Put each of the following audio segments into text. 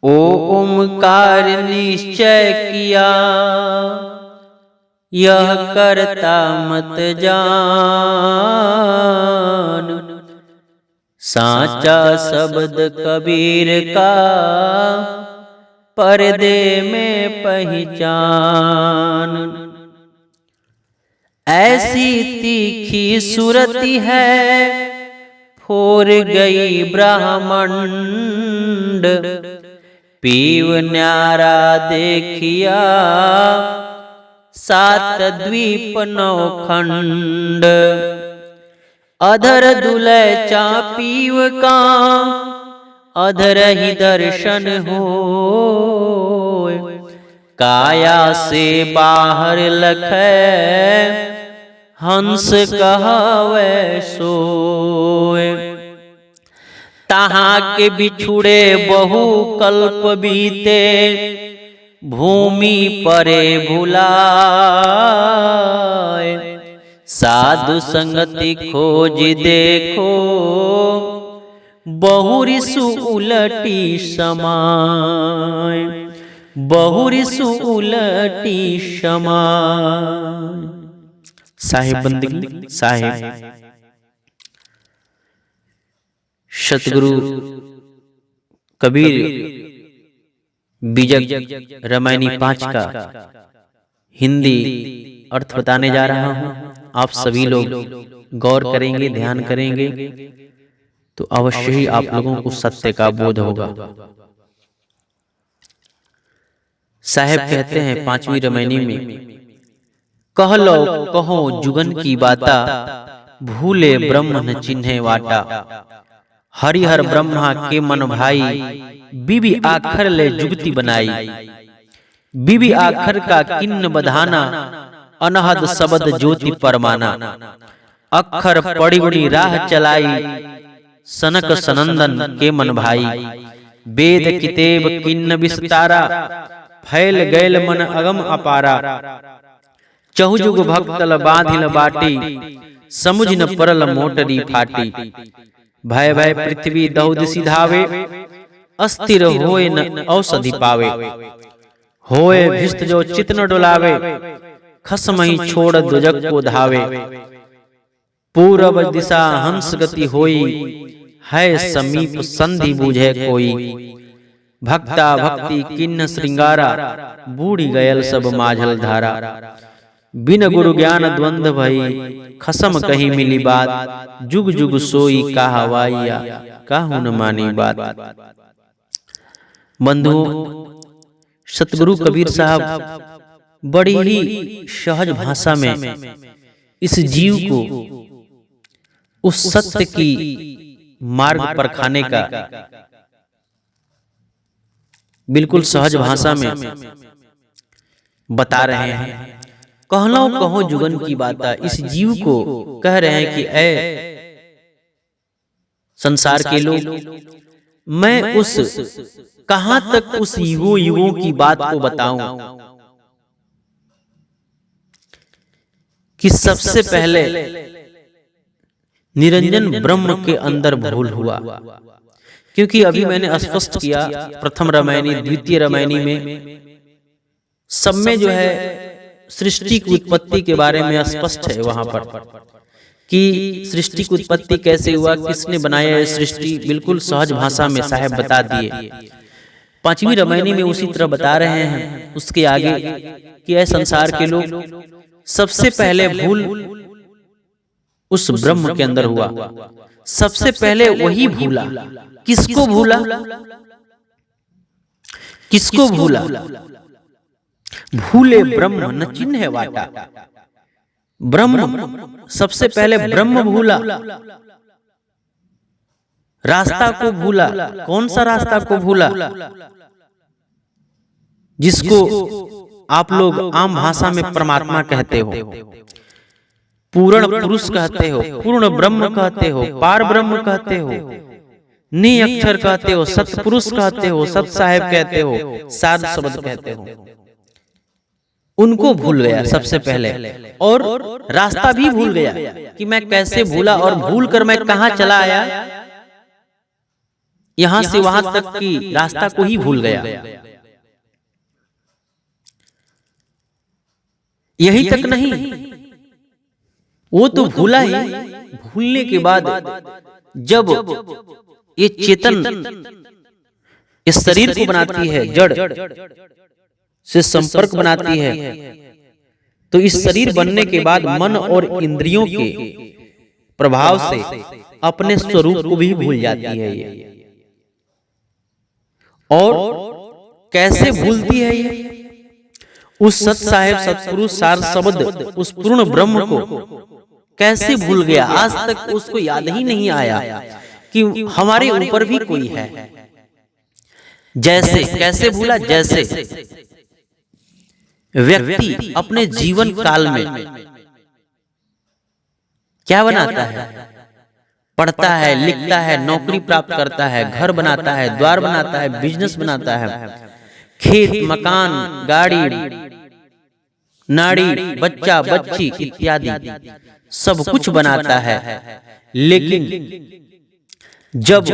ओ ओमकार निश्चय किया, यह करता मत जान। साचा शब्द कबीर का, पर्दे में पहचान। ऐसी तीखी सूरती है, फोर गई ब्रह्मांड। पीव न्यारा देखिया, सात द्वीप नौ खंड। अधर दुलै चापीव का, अधर ही दर्शन हो। काया से बाहर लखै, हंस कहवै सोय। तहाँ के बिछुड़े बहु कल्प बीते, भूमि परे भुलाए। साधु संगति खोज देखो, बहुरिसु उलटी समाय। बहुरिसु उलटी समाय। साहिब बंदगी साहिब सतगुरु कबीर बीजक रामायणी 5 का हिंदी अर्थ बताने जा रहा हूं। आप सभी लोग गौर करेंगे, ध्यान करेंगे तो अवश्य ही आप लोगों को सत्य का बोध होगा। साहेब कहते हैं 5वीं रामायणी में, कह लो कहो जुगन की बाता, भूले ब्रह्म न चिन्हे वाटा। हरिहर ब्रह्मा के मन भाई, बीबी आखर ले जुगति बनाई। बीबी आखर का किन्न बधाना, अनहद शब्द ज्योति परमाना। अक्षर पड़ी उड़ी राह चलाई, सनक सनंदन के मन भाई। वेद कितेब किन्न विस्तारा, फैल गैल मन अगम अपारा। चहुजुग भक्तल बांधिल बाटी, समुझ न परल मोटरी फाटी। भय भय पृथ्वी दहुद सिधावे, अस्थिर होए न औषधि पावे। होए भिष्ट जो चित न डोलावे, खसमही छोड़ दुजग को धावे। पूरब दिशा हंस गति होई, है समीप संधि बूझे कोई। भक्ता भक्ति किन्न श्रृंगारा, बूढ़ी गयल सब माझल धारा। बिन गुरु ज्ञान द्वंद भई, खसम कहीं मिली बात। जुग जुग सोई कहवाइया, काहू न मानी बात। बंधुओं, सतगुरु कबीर साहब बड़ी ही सहज भाषा में इस जीव को उस सत्य की मार्ग पर खाने का बिल्कुल सहज भाषा में बता रहे हैं। कहलो कहो जुगन की बाता, इस जीव को कह रहे हैं कि ऐ संसार के लोग, मैं उस कहां तक उस युगों की बात को बताऊं कि सबसे पहले निरंजन ब्रह्म के अंदर भूल हुआ। क्योंकि अभी मैंने स्पष्ट किया प्रथम रामायणी द्वितीय रामायणी में सब में जो है सृष्टि की उत्पत्ति के बारे में स्पष्ट है वहां पर कि सृष्टि की उत्पत्ति कैसे हुआ, किसने बनाया है सृष्टि, बिल्कुल सहज भाषा में साहब बता दिए। 5वीं रामायणी में उसी तरह बता रहे हैं उसके आगे कि ऐ संसार के लोग, सबसे पहले भूल उस ब्रह्म के अंदर हुआ। सबसे पहले वही भूला। किसको भूला? किसको भूला? भूले ब्रह्म न चिन्हे वाटा। ब्रह्म, सबसे पहले ब्रह्म भूला, रास्ता को भूला। कौन सा रास्ता को भूला? जिसको आप लोग आम भाषा में परमात्मा कहते हो, पूर्ण पुरुष कहते हो, पूर्ण ब्रह्म कहते हो, पार ब्रह्म कहते हो, नि अक्षर कहते हो, सतपुरुष कहते हो, सत साहेब कहते हो, साध शब्द कहते हो। उनको भूल गया सबसे पहले, और रास्ता भी भूल गया कि मैं कैसे भूला और भूल कर मैं कहां चला आया। यहां से वहां तक की रास्ता को ही भूल गया। यही तक नहीं, वो तो भूला ही, भूलने के बाद जब ये चेतन इस शरीर को बनाती है, जड़ से संपर्क बनाती है, तो इस शरीर बनने के बाद मन और इंद्रियों के प्रभाव से अपने स्वरूप को भी भूल जाती है ये। और कैसे भूलती है ये? उस सत साहेब सतपुरुष सार शब्द, उस पूर्ण ब्रह्म को कैसे भूल गया? आज तक उसको याद ही नहीं आया कि हमारे ऊपर भी कोई है। जैसे कैसे भूला? जैसे व्यक्ति अपने जीवन काल में क्या बनाता है? पढ़ता है, लिखता है, नौकरी प्राप्त करता है, घर बनाता है, द्वार बनाता है, बिजनेस बनाता है, खेत, मकान, गाड़ी, नाड़ी, बच्चा, बच्ची इत्यादि सब कुछ बनाता है। लेकिन जब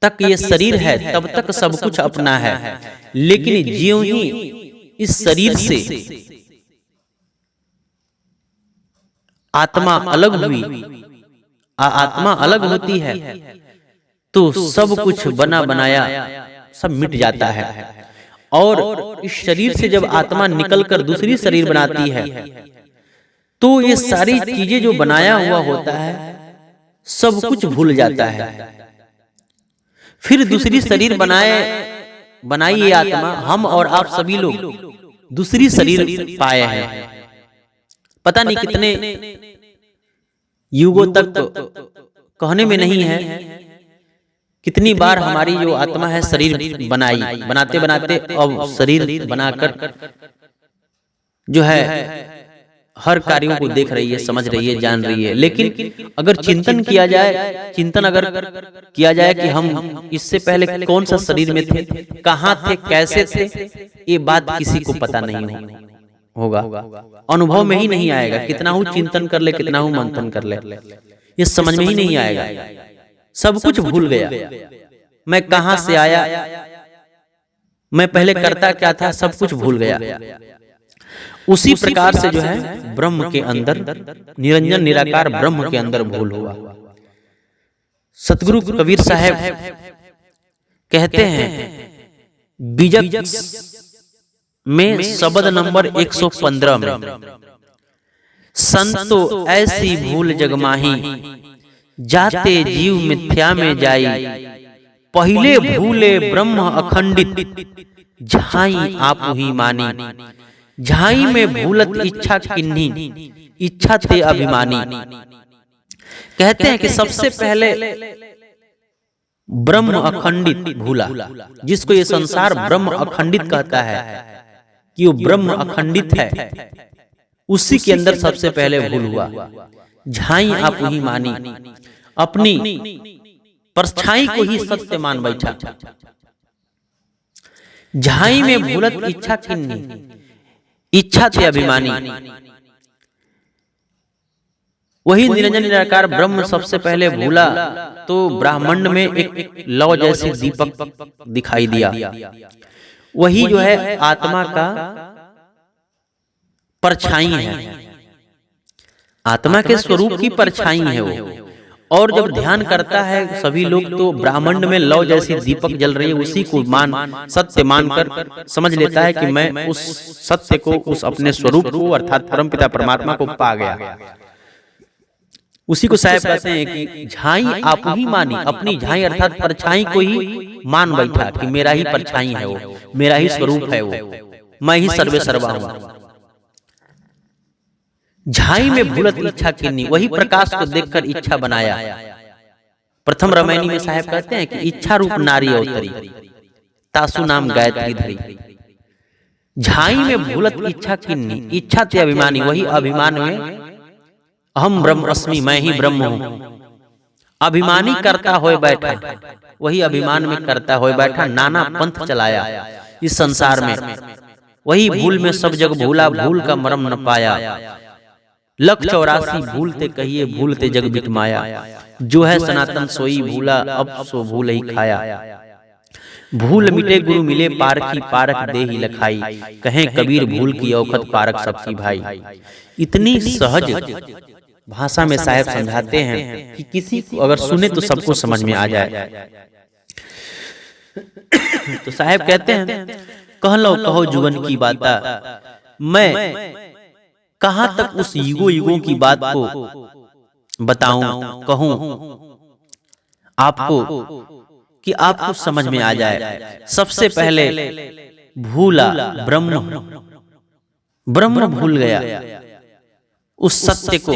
तक ये शरीर है तब तक सब कुछ अपना है। लेकिन ज्यों ही इस शरीर से आत्मा अलग हुई, आत्मा अलग होती है, तो सब कुछ बना बनाया सब मिट जाता है। और इस शरीर से जब आत्मा निकलकर दूसरी शरीर बनाती है, तो ये सारी चीजें जो बनाया हुआ होता है सब कुछ भूल जाता है। फिर दूसरी शरीर बनाई ये आत्मा, हम और आप सभी लोग दूसरी शरीर पाए हैं। पता नहीं कितने युगों तक कहने में नहीं है, कितनी बार हमारी जो आत्मा है शरीर बनाते बनाते अब शरीर बनाकर जो है हर कार्यों को देख रही है, समझ रही है, जान रही है। लेकिन अगर चिंतन किया जाए कि हम इससे पहले कौन सा शरीर में थे, कहाँ थे, कैसे थे, ये बात किसी को पता नहीं होगा, अनुभव में ही नहीं आएगा। कितना हूँ चिंतन कर ले, कितना हूँ मंथन कर ले, ये समझ में ही नहीं आएगा। सब कुछ भूल गया, मैं कहां से आया, मैं पहले करता क्या था, सब कुछ भूल गया। उसी प्रकार से जो है ब्रह्म के अंदर, निरंजन निराकार ब्रह्म के अंदर भूल हुआ। सतगुरु कबीर साहब कहते हैं बीजक में शब्द नंबर 115 में, संतो ऐसी भूल जगमाही, जाते जीव मिथ्या में जाई, पहले भूले ब्रह्म अखंडित, झाई आप ही मानी, झाई में भूलत इच्छा किन्ही, इच्छा थे अभिमानी। कहते हैं कि सबसे पहले ब्रह्म अखंडित भूला, जिसको ये संसार ब्रह्म अखंडित कहता है कि वो ब्रह्म अखंडित है, उसी के अंदर सबसे पहले भूल हुआ। झाई आप ही मानी, अपनी परछाई को ही सत्य मान बैठा। झाई में भूलत इच्छा किन्ही, इच्छा थे अभिमानी। वही निरंजन निराकार ब्रह्म सबसे पहले भूला, तो ब्रह्मांड में एक लौ जैसी दीपक दिखाई दिया। वही जो है आत्मा का परछाई है, आत्मा के स्वरूप की परछाई है वो। और जब ध्यान करता है सभी लोग, तो ब्रह्मांड में लौ जैसी दीपक जल रही है, उसी को सत्य मानकर समझ लेता है कि मैं उस सत्य को, उस अपने स्वरूप को अर्थात परमपिता परमात्मा को पा गया। उसी को साहब कहते हैं कि झाई आप ही मानी, अपनी झाई अर्थात परछाई को ही मान बैठा कि मेरा ही परछाई है वो, मेरा ही स्वरूप है वो, मैं ही सर्वे सर्वा हूं। झाई में भूलत इच्छा किन्नी, वही प्रकाश को देखकर इच्छा बनाया। प्रथम रामायणी में साहब कहते हैं कि इच्छा रूप नारी अवतरी, तासु नाम गायत्री धरी। झाई में भूलत इच्छा किन्नी, इच्छा थे अभिमानी, वही अभिमान में अहम ब्रह्म अस्मि, मैं ही ब्रह्म हूं, अभिमानी करता होए बैठा। वही अभिमान में करता होए बैठा, नाना पंथ चलाया इस संसार में। वही भूल में सब जग भूला, भूल का मरम न पाया, 184 भूलते कहिए, भूलते जग बिटमाया। जो है सनातन सोई भूला, अब सो भूल ही खाया। भूल मिटे गुरु मिले पारखी, पारख दे ही लखाई। कहें कबीर भूल की औखत पारख सबकी भाई। इतनी सहज भाषा में साहब समझाते हैं कि किसी को अगर सुने तो सबको समझ में आ जाए। तो साहब कहते हैं, कह लो कहो जुगन की बाता, मैं कहां तक उस युगों युगों की बात को बताऊं कहूं आपको कि आपको समझ में आ जाए। सबसे पहले भूला ब्रह्म, ब्रह्म भूल गया उस सत्य को,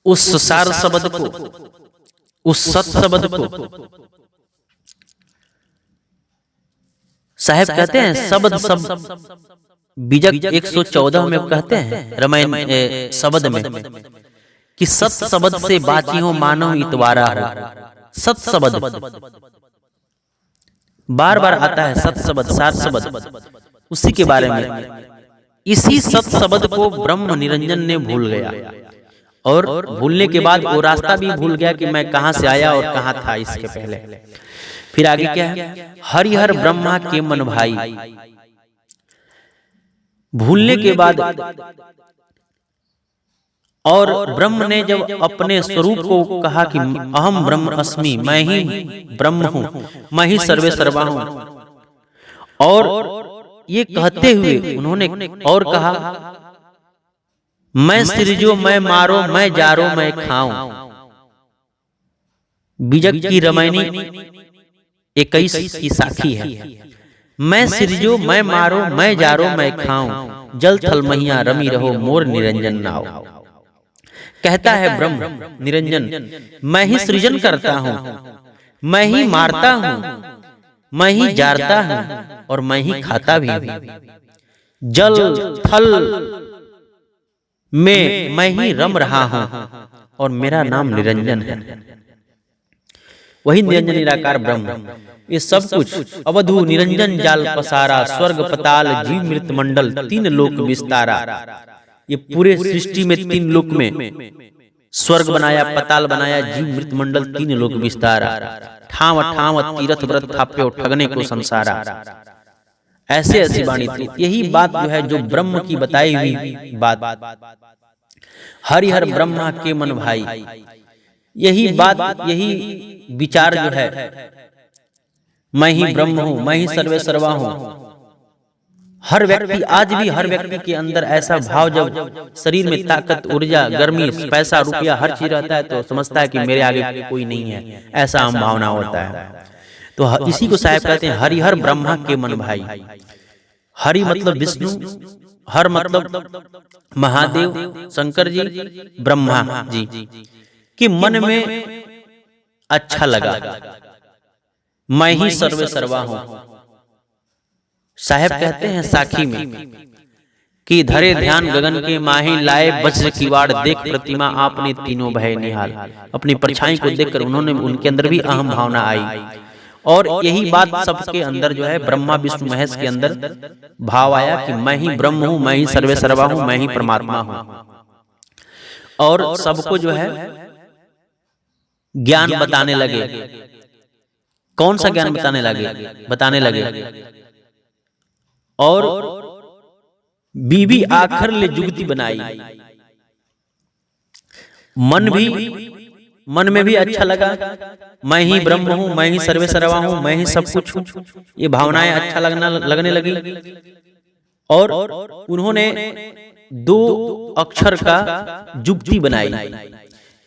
उस सार शब्द को, उस सत शब्द को। साहब कहते हैं शब्द सब बीजक 114 में कहते हैं रामायण शब्द में कि सत शब्द से बाची हो मानव इतवारा हो। सत शब्द बार बार आता है, सत शब्द सार शब्द, उसी के बारे में। इसी सत शब्द को ब्रह्म निरंजन ने भूल गया, और भूलने के बाद वो रास्ता भी भूल गया कि मैं कहां से आया और कहां था इसके पहले। फिर आगे क्या है, हरिहर ब्रह्मा के मन भाई। भूलने के बाद और ब्रह्म ने जब अपने स्वरूप को कहा कि अहम ब्रह्म अस्मि, मैं ही ब्रह्म हूं, मैं ही सर्वे सर्वा हूं, और ये कहते हुए उन्होंने और कहा, मैं सृजो मैं मारो मैं जारो मैं खाऊं। बीजक की रामायणी 21 की साखी है। मैं सृजो मैं मारो मैं जारो मैं खाऊं, जल थल महिया रमी रहो मोर निरंजन नाव। कहता है ब्रह्म निरंजन, मैं ही सृजन करता हूं, मैं ही मारता हूं, मैं ही जारता हूं, और मैं ही खाता भी हूं। जल थल में मैं ही रम रहा हूं, और मेरा नाम निरंजन है। वही निरंजन निराकार ब्रह्म। ये सब कुछ अवधु निरंजन जाल पसारा, स्वर्ग पताल जीव मृत मंडल तीन लोक विस्तारा। ये पूरे सृष्टि में तीन लोक में स्वर्ग बनाया, पताल बनाया, जीव मृत मंडल तीन लोक विस्तारा। ठाव ठाव तीरथ व्रत थाप्यो ठगने को संसारा। ऐसे ऐसी वाणी थी। यही बात जो है जो ब्रह्म की बताई हुई बात, हरिहर ब्रह्मा के मन भाई। यही बात, यही विचार जो है, मैं ही ब्रह्म हूं, मैं ही सर्वे सर्वा हूं। हर व्यक्ति, आज भी हर व्यक्ति के अंदर ऐसा भाव, जब शरीर में ताकत, ऊर्जा, गर्मी, पैसा, रुपया हर चीज रहता है तो समझता है कि मेरे आगे कोई नहीं है, ऐसा हम भावना होता है। तो इसी को साहब कहते हैं हरिहर ब्रह्मा के मन भाई। हरि मतलब विष्णु, हर मतलब महादेव शंकर जी, ब्रह्मा जी कि मन में अच्छा लगा, मैं ही सर्वे सर्वा हूं। साहब कहते हैं साखी में कि धरे ध्यान गगन के माही, लाए वज्र की वाड़ देख प्रतिमा आपने तीनों भय निहाल। अपनी परछाई को देखकर उन्होंने, उनके अंदर भी अहम भावना आई, और यही बात सबके अंदर जो है ब्रह्मा विष्णु महेश के अंदर भाव आया कि मैं ही ब्रह्म हूं, मैं ही सर्वे सर्वा हूं, मैं ही परमात्मा हूं। और सबको जो है ज्ञान बताने लगे। कौन सा ज्ञान बताने लगे, और बीबी आखर ले जुगती बनाई। मन में भी अच्छा लगा, मैं ही ब्रह्म हूं, मैं ही सर्वे सर्वा हूं, मैं ही सब कुछ हूं। ये भावनाएं अच्छा लगने लगी। और उन्होंने 2 अक्षर का जुगती बनाई,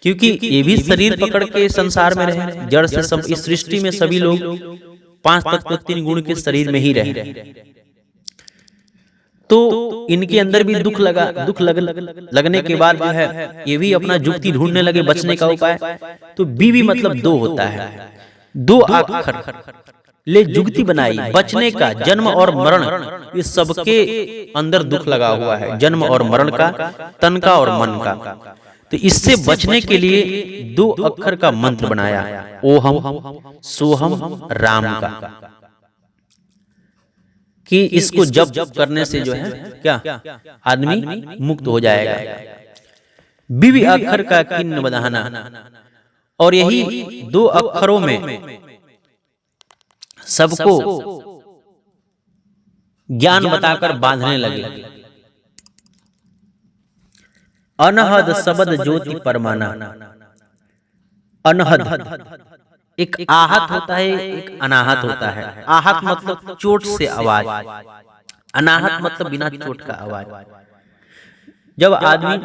क्योंकि ये भी शरीर पकड़ के संसार में रहे। जड़ से सब, इस सृष्टि में सभी लोग 5 तत्व 3 गुण के शरीर में ही रहे। तो इनके अंदर भी दुख लगने के बाद जो है ये भी अपना जुक्ति ढूंढने लगे बचने का उपाय। तो बीवी मतलब 2 होता है, 2 अक्षर ले जुगती बनाई बचने का। जन्म और मरण, ये सबके अंदर दुख लगा हुआ है, जन्म और मरण का, तन का और मन का। तो इससे बचने के लिए 2 अक्षर का मंत्र बनाया, ओहम सोहम राम का, कि इसको जप करने से जो है क्या आदमी मुक्त हो जाएगा। बीवी अक्षर का किन्न बधाना, और यही दो अक्षरों में सबको ज्ञान बताकर बांधने लगे। अनहद शब्द ज्योति परमाना। अनहद एक आहत होता है, एक अनाहत होता है। आहत मतलब चोट से आवाज, अनाहत मतलब बिना चोट का आवाज। जब आदमी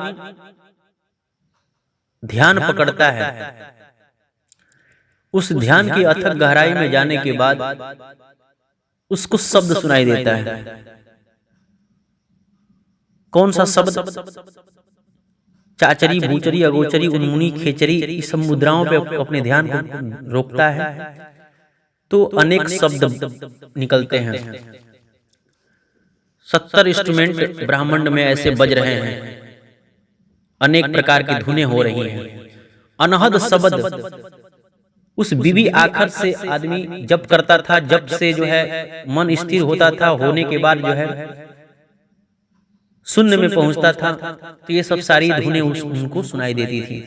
ध्यान पकड़ता है, उस ध्यान की अथक गहराई में जाने के बाद उसको शब्द सुनाई देता है। कौन सा शब्द? चाचरी, भूचरी, अगोचरी, उन्मुनी, खेचरी, इस सब मुद्राओं पे अपने ध्यान को रोकता है तो अनेक शब्द निकलते हैं। 70 इंस्ट्रूमेंट ब्रह्मांड में ऐसे बज रहे हैं, अनेक प्रकार की धुनें हो रही हैं। अनहद शब्द उस बीबी आखर से आदमी जप करता था, जप से जो है मन स्थिर होता था, होने के बाद जो है शून्य में पहुंचता था, तो ये सब सारी धुनें उनको सुनाई देती थी।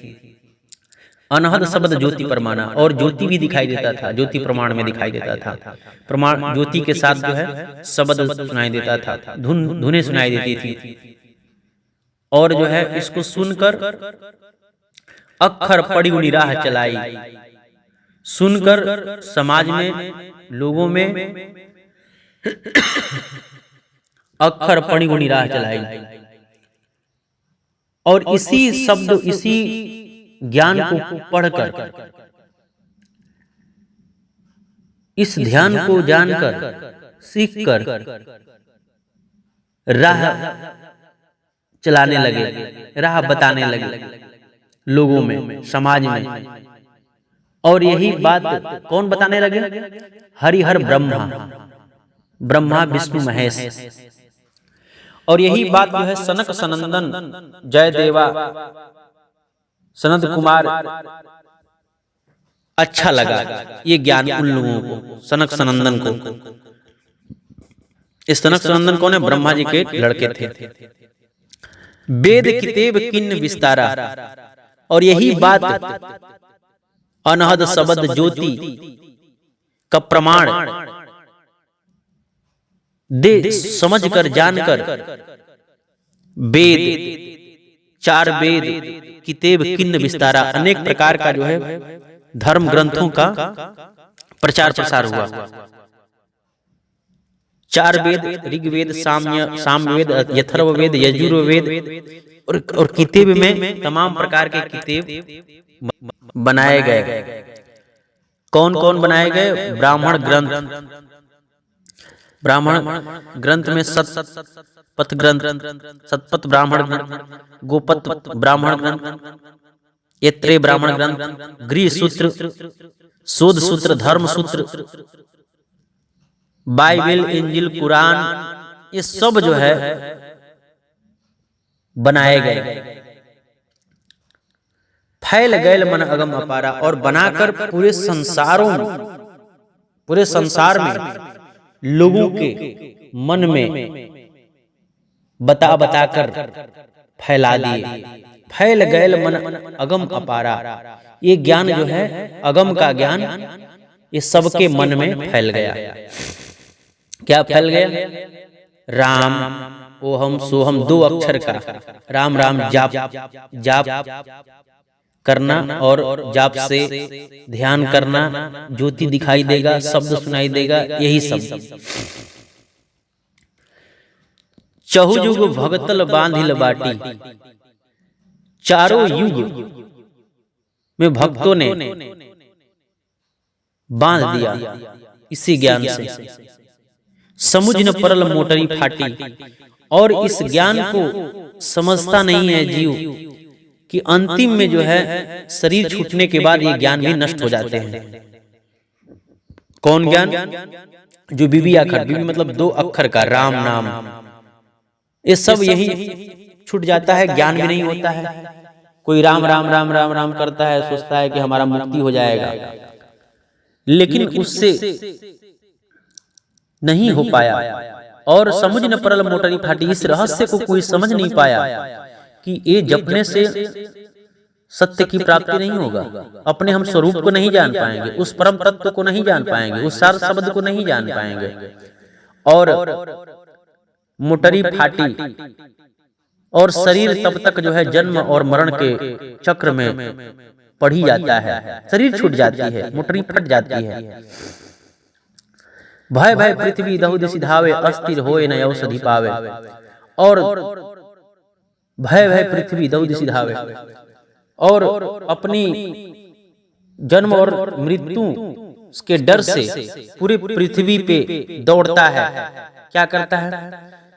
अनहद शब्द ज्योति परमाना, और ज्योति भी दिखाई देता था, ज्योति प्रमाण में दिखाई देता था। प्रमाण ज्योति के साथ जो है शब्द सुनाई देता था, धुनें सुनाई देती थी। और जो है इसको सुनकर अक्षर पड़ी हुई राह चलाई, सुनकर समाज में, लोगों में अक्षर पड़ी हुई राह चलाई। और इसी शब्द, इसी ज्ञान को पढ़कर, इस ध्यान को जानकर, सीखकर राह चलाने लगे, राह बताने लगे लोगों में, समाज में। और यही बात कौन बताने लगे? हरिहर ब्रह्मा, ब्रह्मा विष्णु महेश। और यही बात जो है सनक सनंदन, जयदेवा, सनत कुमार अच्छा लगा ये ज्ञान उन लोगों को, सनक सनंदन को। इस सनक सनंदन कौन है? ब्रह्मा जी के लड़के थे। वेद कितेब किन्न विस्तारा, और यही बात अनहद शब्द ज्योति का प्रमाण दे समझकर, जानकर, वेद, 4 वेद, कितेब किन्न विस्तारा, अनेक प्रकार का जो है धर्म ग्रंथों का प्रचार प्रसार हुआ। 4 वेद, ऋग्वेद, सामवेद, अथर्ववेद, यजुर्वेद, और किताब में तमाम प्रकार के किताब बनाए गए। कौन कौन बनाए गए? ब्राह्मण ग्रंथ, ब्राह्मण ग्रंथ में सतपथ ग्रंथ, सतपथ ब्राह्मण ग्रंथ, गोपत ब्राह्मण ग्रंथ, ऐत्रेय ब्राह्मण ग्रंथ, गृह सूत्र, शोध सूत्र, धर्म सूत्र, बाइबल, इंजिल, कुरान, ये सब जो है बनाए गए। फैल गए मन अगम अपारा, और बनाकर पूरे संसारों में, पूरे संसार में लोगों के मन में बता बताकर फैला दिए। फैल गए मन अगम अपारा, ये ज्ञान जो है अगम का ज्ञान, ये सबके मन में फैल गया। क्या फैल गया? राम, ओहम सोहम, 2 अक्षर का राम राम जाप, जाप करना, और जाप से ध्यान करना, ज्योति दिखाई देगा, शब्द सुनाई देगा, यही शब्द। चहुजुग भगतल बांधिल बाटी, चारों युग में भक्तों ने बांध दिया इसी ज्ञान से। समुझ न परल मोटरी फाटी, और इस ज्ञान को समझता नहीं है जीव कि अंतिम में जो है शरीर छूटने के बाद ये ज्ञान भी नष्ट हो जाते हैं। कौन ज्ञान? जो बीबी आखर, बीबी मतलब 2 अक्षर का राम नाम, ये सब यही छूट जाता है, ज्ञान भी नहीं होता है। कोई राम राम राम राम राम करता है, सोचता है कि हमारा मुक्ति हो जाएगा, लेकिन उससे नहीं हो पाया। और समझ न परल मोटरी फाटी, इस रहस्य को कोई समझ नहीं पाया कि ये जपने से सत्य की प्राप्ति नहीं होगा। अपने हम स्वरूप को नहीं जान पाएंगे, उस परम तत्व को नहीं जान पाएंगे, उस सार शब्द को नहीं जान पाएंगे। और मोटरी फाटी और शरीर तब तक जो है जन्म और मरण के चक्र में पड़ी जाता है, शरीर छूट जाती है, मोटरी फट जाती है। भय भय पृथ्वी दहु दिशि धावे, अस्थिर होए न औषधि पावे। और भय भय पृथ्वी दहु दिशि धावे, और अपनी जन्म और मृत्यु के डर से पूरी पृथ्वी पे दौड़ता है। क्या करता है?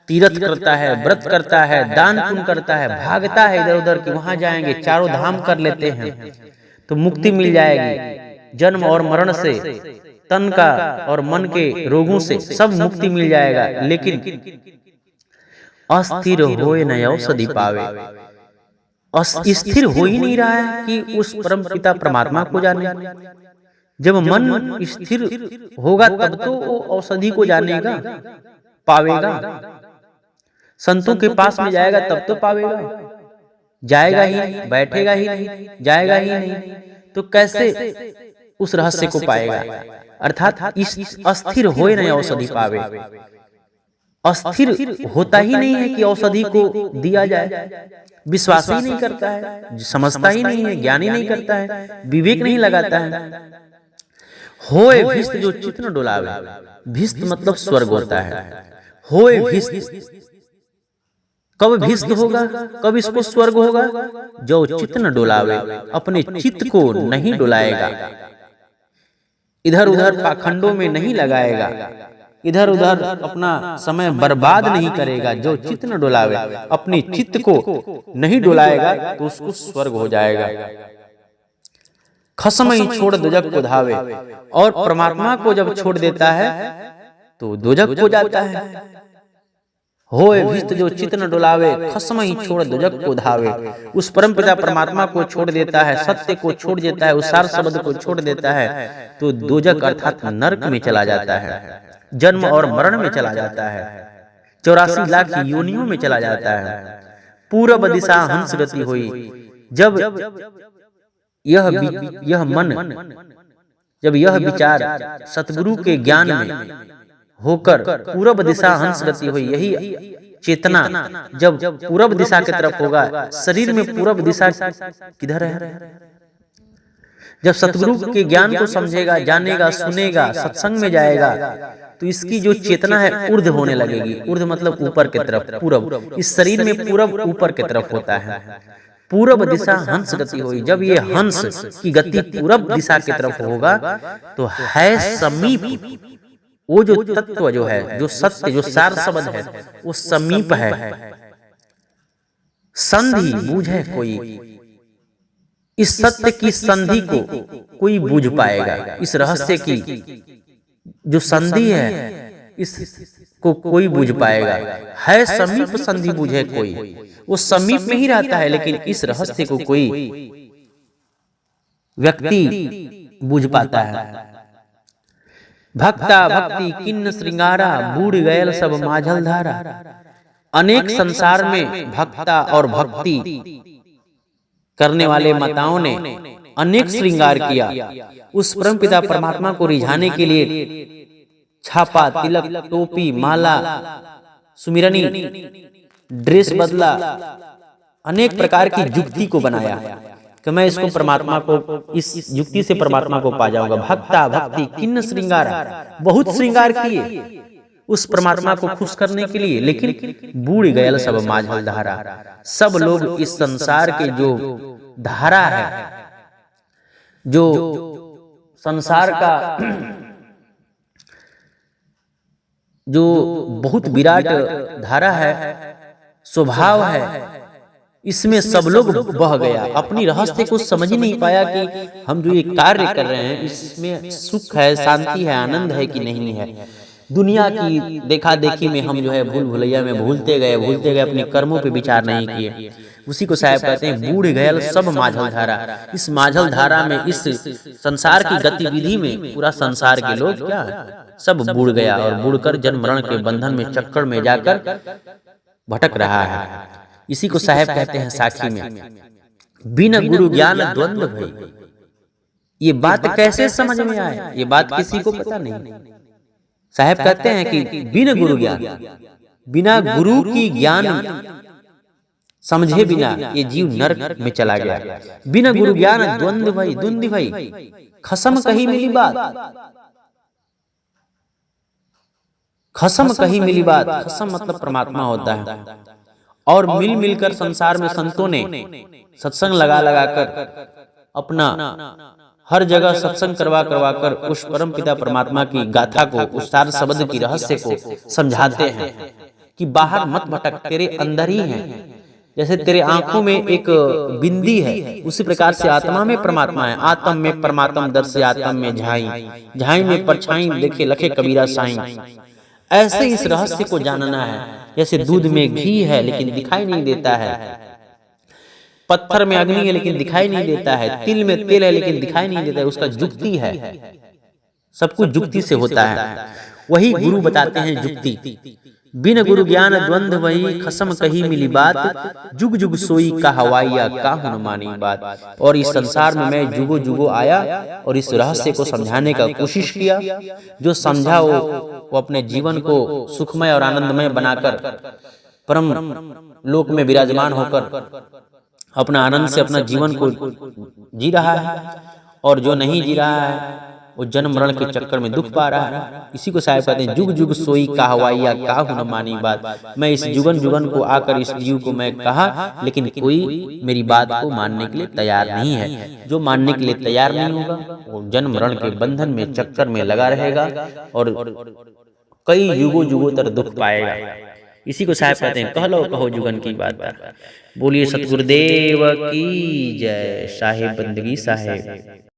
तीर्थ करता है, व्रत करता है, दान पुण्य करता है, भागता है इधर उधर कि वहां जाएंगे, चारों धाम कर लेते हैं तो मुक्ति मिल जाएगी, जन्म और मरण से, तन का और मन के रोगों से सब मुक्ति मिल जाएगा। लेकिन अस्थिर होए न औषधि पावे, स्थिर हो ही नहीं रहा है कि उस परम पिता परमात्मा को जाने। जब मन स्थिर होगा तब तो वो औषधि को जानेगा, पावेगा। संतों के पास में जाएगा तब तो पावेगा, जाएगा ही नहीं, बैठेगा ही नहीं, जाएगा ही नहीं, तो कैसे उस रहस्य को पाएगा? अर्थात इस अस्थिर होए न औषधि पावे, अस्थिर होता ही नहीं है कि औषधि को दिया जाए, विश्वास ही नहीं करता है, समझता ही नहीं है, ज्ञान ही नहीं करता है, विवेक नहीं लगाता है। होए भिस्त जो चित्त न डोलावे, भिस्त मतलब स्वर्ग होता है। होए भिस्त, कब भिस्त होगा, कब इसको स्वर्ग होगा? जो चित्त न डोलावे, अपने चित्त को नहीं डोलाएगा, इधर उधर पाखंडों में नहीं लगाएगा, इधर उधर अपना समय बर्बाद नहीं करेगा। जो चित्त न डोलावे, अपने चित्त को नहीं डोलाएगा तो उसको स्वर्ग हो जाएगा। खसम ही छोड़ दोजक को धावे, और परमात्मा को जब छोड़ देता है तो दोजक को जाता है। होए भिस्त जो चित्त न डोलावे, खसम ही छोड़ दोजक को धावे, उस परम पिता परमात्मा को छोड़ देता है, सत्य को छोड़ देता है, उस सार शब्द को छोड़ देता है तो दोजक अर्थात नरक में चला जाता है, जन्म और मरण में चला जाता है, 84 लाख योनियों में चला जाता है। पूरब दिशा हंस गति हुई, जब यह मन, जब यह विचार सतगुरु के ज्ञान में होकर पूरब दिशा हंस गति हुई, यही चेतना जब पूरब दिशा की तरफ होगा, शरीर में पूरब दिशा किधर है? जब सतगुरु के ज्ञान को समझेगा, जानेगा, सुनेगा, सत्संग में जाएगा तो इसकी जो चेतना है ऊर्ध्व होने लगेगी। ऊर्ध्व मतलब ऊपर की तरफ, पूरब। इस शरीर में पूरब ऊपर की तरफ होता है। पूरब दिशा हंस गति हुई, जब ये हंस की गति पूरब दिशा की तरफ होगा तो है समीप, वो जो तत्व जो है, जो सत्य, जो सार शब्द है, वो समीप है। संधि बूझे कोई, इस सत्य की संधि को कोई बूझ पाएगा। इस रहस्य की जो संधि है, इसको कोई बूझ पाएगा। है समीप संधि बूझे कोई, वो समीप में ही रहता है, लेकिन इस रहस्य को कोई व्यक्ति बूझ पाता है। भक्ता भक्ति किन्न श्रृंगारा, बूढ़ गयल सब माझल धारा। अनेक संसार में भक्ता और भक्ति करने वाले माताओं ने अनेक श्रृंगार किया। उस परमपिता परमात्मा को रिझाने के लिए छापा, तिलक, टोपी, माला, सुमिरनी, ड्रेस बदला, अनेक प्रकार की युक्ति को बनाया कि मैं इसको परमात्मा को, इस युक्ति से परमात्मा को पा जाऊंगा। भक्ता भक्ति किन्न श्रृंगार, बहुत श्रृंगार किए उस परमात्मा को खुश करने के लिए, लेकिन बूढ़ गयल सब माझल धारा। सब लोग इस संसार के जो धारा है, जो संसार का जो बहुत विराट धारा है, स्वभाव है, इसमें सब लोग बह गया। अपनी रहस्य को समझ ही नहीं पाया कि हम जो ये कार्य कर रहे हैं इसमें सुख है, शांति है, आनंद है कि नहीं है। दुनिया की देखा देखी में हम जो है भूल भुलैया में भूलते गए, अपने कर्मों पे विचार नहीं किए। उसी को साहब कहते हैं बूढ़ गयल सब माझल धारा। इस माझल धारा में, इस संसार की गतिविधि में पूरा संसार के लोग क्या सब बूढ़ गया, और बूढ़कर जन्म मरण के बंधन में, चक्कर में जाकर भटक रहा है। इसी को साहब कहते हैं साखी में बिन गुरु ज्ञान द्वंद्व भई। ये बात कैसे समझ में आए, ये बात किसी को पता नहीं। साहब कहते हैं कि बिन गुरु ज्ञान, बिना गुरु की ज्ञान समझे बिना ये जीव नरक में चला गया। बिना गुरु ज्ञान द्वंद्व भई, द्वंद्व भई, खसम कही मिली बात, खसम कही मिली बात। खसम मतलब परमात्मा होता है। और मिल मिलकर संसार में संतों ने सत्संग लगा लगा कर अपना हर जगह सत्संग करवा करवा कर उस परम पिता परमात्मा की गाथा को, उस सार शब्द की रहस्य को समझाते हैं कि बाहर मत भटक, तेरे अंदर ही है। जैसे तेरे आंखों में एक बिंदी है, उसी प्रकार से आत्मा में परमात्मा है। आत्म में परमात्म दर्श आत्म में झाई, झाई में परछाई देखे लखे कबीरा साईं। ऐसे इस रहस्य को जानना है। जैसे दूध में घी है लेकिन दिखाई नहीं देता है, पत्थर में अग्नि है लेकिन दिखाई नहीं देता है, तिल में तेल है लेकिन दिखाई नहीं देता है, उसका जुक्ति है। सब कुछ जुक्ति से होता है। वही गुरु बताते हैं जुक्ति। बिन गुरु ज्ञान द्वंद्व वही, खसम कही मिली बात, जुग जुग सोई कहवाइया काहुन मानी बात। और इस संसार में मैं जुगो जुगो आया और इस रहस्य को समझाने का कोशिश किया। जो समझा वो अपने जीवन को सुखमय और आनंदमय बनाकर परम लोक में विराजमान होकर अपना आनंद से अपना जीवन को जी रहा है। और जो नहीं जी रहा है वो जन्म मरण के चक्कर में दुख पा रहा है। इसी को साहब कहते हैं जुग जुग सोई कहवाइया काहू न मानी बात। मैं इस जुगन जुगन को आकर इस जीव को मैं कहा, लेकिन कोई मेरी बात को मानने के लिए तैयार नहीं है। जो मानने के लिए तैयार नहीं होगा वो जन्म मरण के बंधन में चक्कर में लगा रहेगा और कई युगों युगों तक दुख पाएगा। इसी को साहब कहते हैं कह लो कहो जुगन की बात। बोलिए सतगुरुदेव की जय। साहेब बंदगी साहेब।